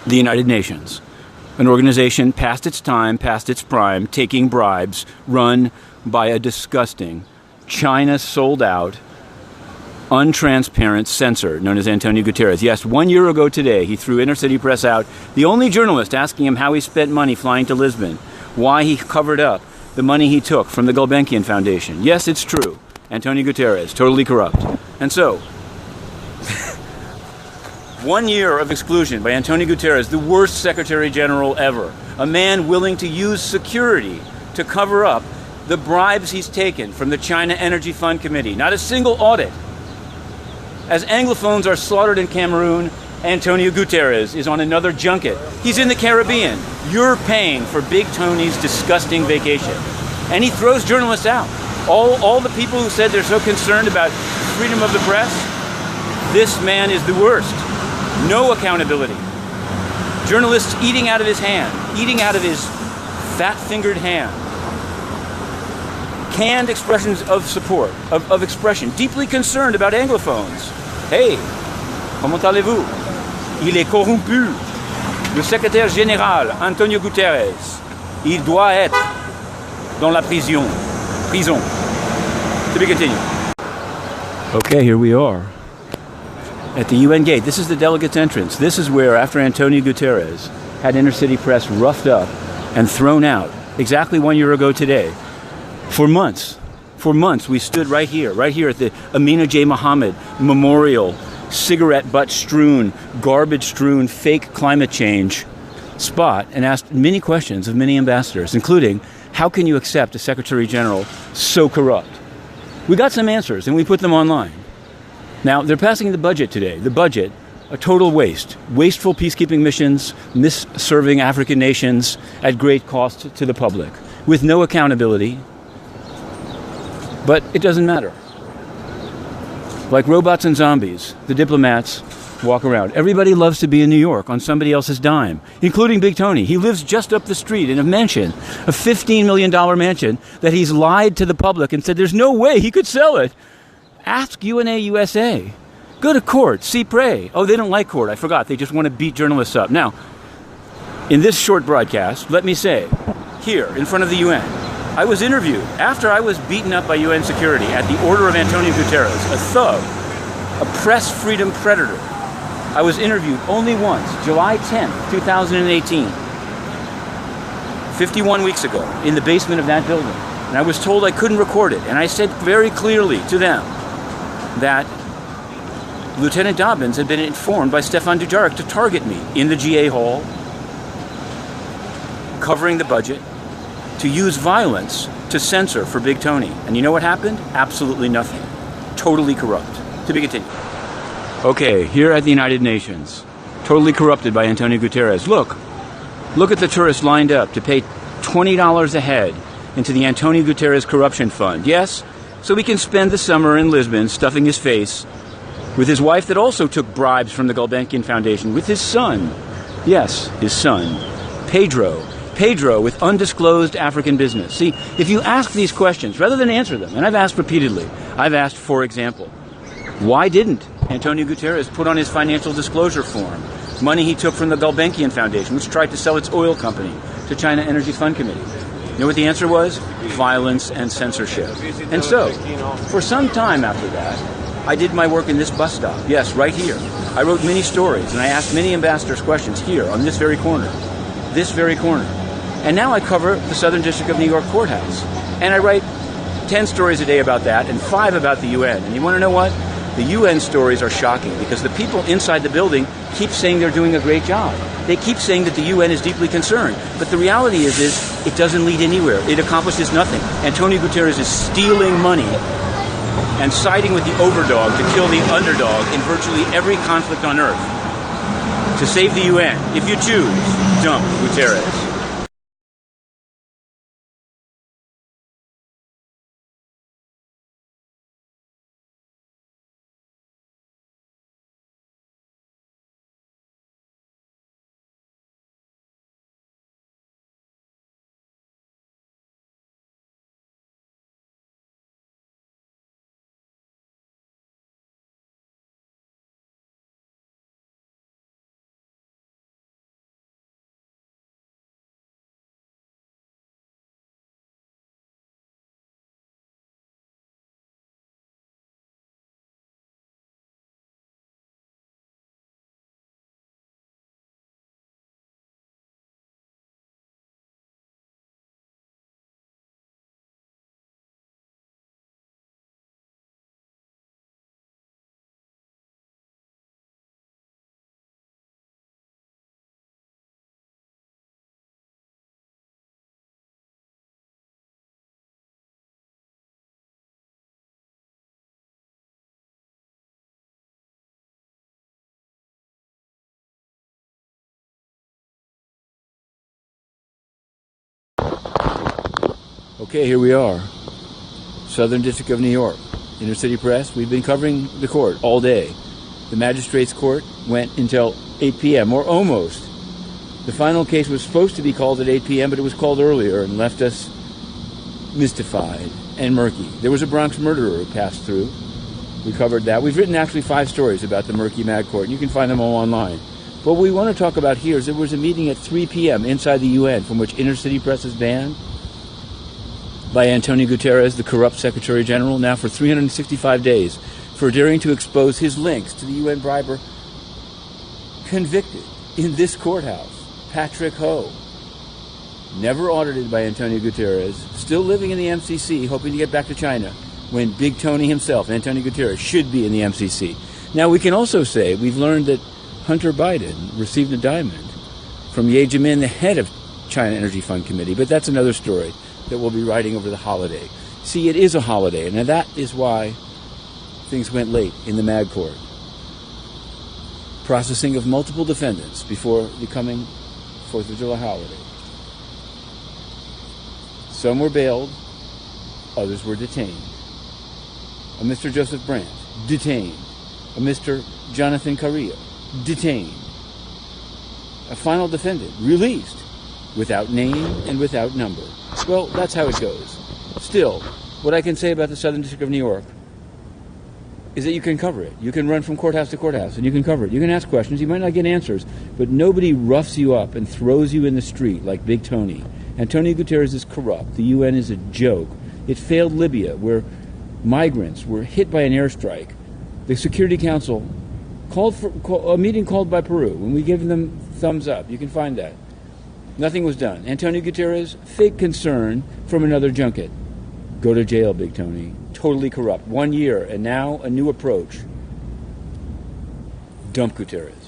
the United Nations, an organization past its time, past its prime, taking bribes, run by a disgusting, China sold out, untransparent censor known as António Guterres. Yes, 1 year ago today, he threw Inner City Press out, the only journalist asking him how he spent money flying to Lisbon, why he covered up the money he took from the Gulbenkian Foundation. Yes, it's true. António Guterres, totally corrupt. And so, 1 year of exclusion by António Guterres, the worst Secretary General ever, a man willing to use security to cover up the bribes he's taken from the China Energy Fund Committee. Not a single audit. As Anglophones are slaughtered in Cameroon, António Guterres is on another junket. He's in the Caribbean. You're paying for Big Tony's disgusting vacation. And he throws journalists out. All the people who said they're so concerned about freedom of the press, this man is the worst. No accountability. Journalists eating out of his hand, eating out of his fat-fingered hand. Canned expressions of support, of expression, deeply concerned about Anglophones. Hey, comment allez-vous? Il est corrompu. Le secrétaire général, António Guterres, il doit être dans la prison. Prison. To be continued. Okay, here we are at the UN gate. This is the delegates' entrance. This is where, after António Guterres had Inner City Press roughed up and thrown out exactly 1 year ago today, for months we stood right here at the Amina J. Mohammed Memorial, cigarette butt strewn, garbage strewn, fake climate change spot and asked many questions of many ambassadors, including, how can you accept a Secretary General so corrupt? We got some answers and we put them online. Now, they're passing the budget today. The budget, a total waste. Wasteful peacekeeping missions, misserving African nations at great cost to the public, with no accountability. But it doesn't matter. Like robots and zombies, the diplomats walk around. Everybody loves to be in New York on somebody else's dime, including Big Tony. He lives just up the street in a mansion, a $15 million mansion that he's lied to the public and said there's no way he could sell it. Ask UNA USA. Go to court. See pray. Oh, they don't like court. I forgot. They just want to beat journalists up. Now, in this short broadcast, let me say, here in front of the UN, I was interviewed after I was beaten up by UN security at the order of António Guterres, a thug, a press freedom predator. I was interviewed only once, July 10th, 2018, 51 weeks ago, in the basement of that building. And I was told I couldn't record it. And I said very clearly to them that Lieutenant Dobbins had been informed by Stefan Dujarric to target me in the GA hall, covering the budget, to use violence to censor for Big Tony. And you know what happened? Absolutely nothing. Totally corrupt. To be continued. Okay, here at the United Nations, totally corrupted by António Guterres. Look at the tourists lined up to pay $20 a head into the António Guterres Corruption Fund. Yes, so he can spend the summer in Lisbon stuffing his face with his wife that also took bribes from the Gulbenkian Foundation, with his son. Yes, his son, Pedro with undisclosed African business. See, if you ask these questions, rather than answer them, and I've asked repeatedly, I've asked, for example, why didn't António Guterres put on his financial disclosure form money he took from the Gulbenkian Foundation, which tried to sell its oil company to China Energy Fund Committee? You know what the answer was? Violence and censorship. And so, for some time after that, I did my work in this bus stop. Yes, right here. I wrote many stories, and I asked many ambassadors questions here, on this very corner. This very corner. And now I cover the Southern District of New York courthouse. And I write 10 stories a day about that, and 5 about the UN. And you want to know what? The UN stories are shocking, because the people inside the building keep saying they're doing a great job. They keep saying that the UN is deeply concerned. But the reality is it doesn't lead anywhere. It accomplishes nothing. António Guterres is stealing money and siding with the overdog to kill the underdog in virtually every conflict on Earth. To save the UN, if you choose, dump Guterres. Okay, here we are. Southern District of New York. Inner City Press. We've been covering the court all day. The magistrate's court went until 8 p.m., or almost. The final case was supposed to be called at 8 p.m., but it was called earlier and left us mystified and murky. There was a Bronx murderer who passed through. We covered that. We've written actually 5 stories about the murky Mad Court, and you can find them all online. What we want to talk about here is there was a meeting at 3 p.m. inside the UN from which Inner City Press is banned by António Guterres, the corrupt Secretary General, now for 365 days, for daring to expose his links to the UN briber convicted in this courthouse, Patrick Ho, never audited by António Guterres, still living in the MCC, hoping to get back to China, when Big Tony himself, António Guterres, should be in the MCC. Now, we can also say we've learned that Hunter Biden received a diamond from Ye Jianming, the head of China Energy Fund Committee, but that's another story that we'll be writing over the holiday. See, it is a holiday, and that is why things went late in the Mad Court. Processing of multiple defendants before the coming 4th of July holiday. Some were bailed, others were detained. A Mr. Joseph Brandt, detained. A Mr. Jonathan Carrillo, detained. A final defendant, released, without name and without number. Well, that's how it goes. Still, what I can say about the Southern District of New York is that you can cover it. You can run from courthouse to courthouse, and you can cover it. You can ask questions. You might not get answers, but nobody roughs you up and throws you in the street like Big Tony. António Guterres is corrupt. The UN is a joke. It failed Libya, where migrants were hit by an airstrike. The Security Council called for a meeting called by Peru, and we gave them thumbs up. You can find that. Nothing was done. António Guterres, fake concern from another junket. Go to jail, Big Tony. Totally corrupt. 1 year, and now a new approach. Dump Guterres.